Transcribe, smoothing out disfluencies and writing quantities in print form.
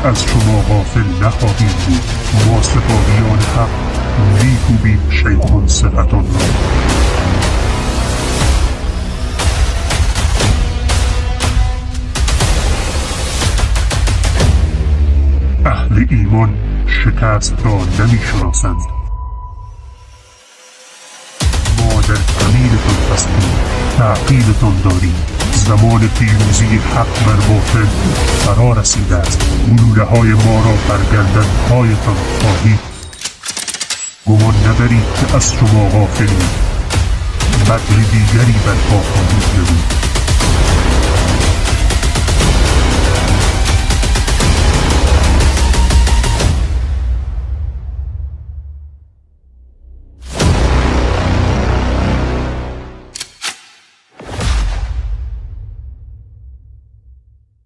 که از شما غافل نخواهیم بود. ما سپاهیان حق میکوبیم شیطان صفتان را. اهل ایمان شکست را نمیشناسند. ما در امینتان هستیم، تعقیبتان داریم. زمان پیروزی حق بر باطل فرا رسیده است. گلوله های ما را بر گردن هایتان خواهید. گمان نبرید که از شما غافلیم. بدر دیگری برپا خواهید نمود.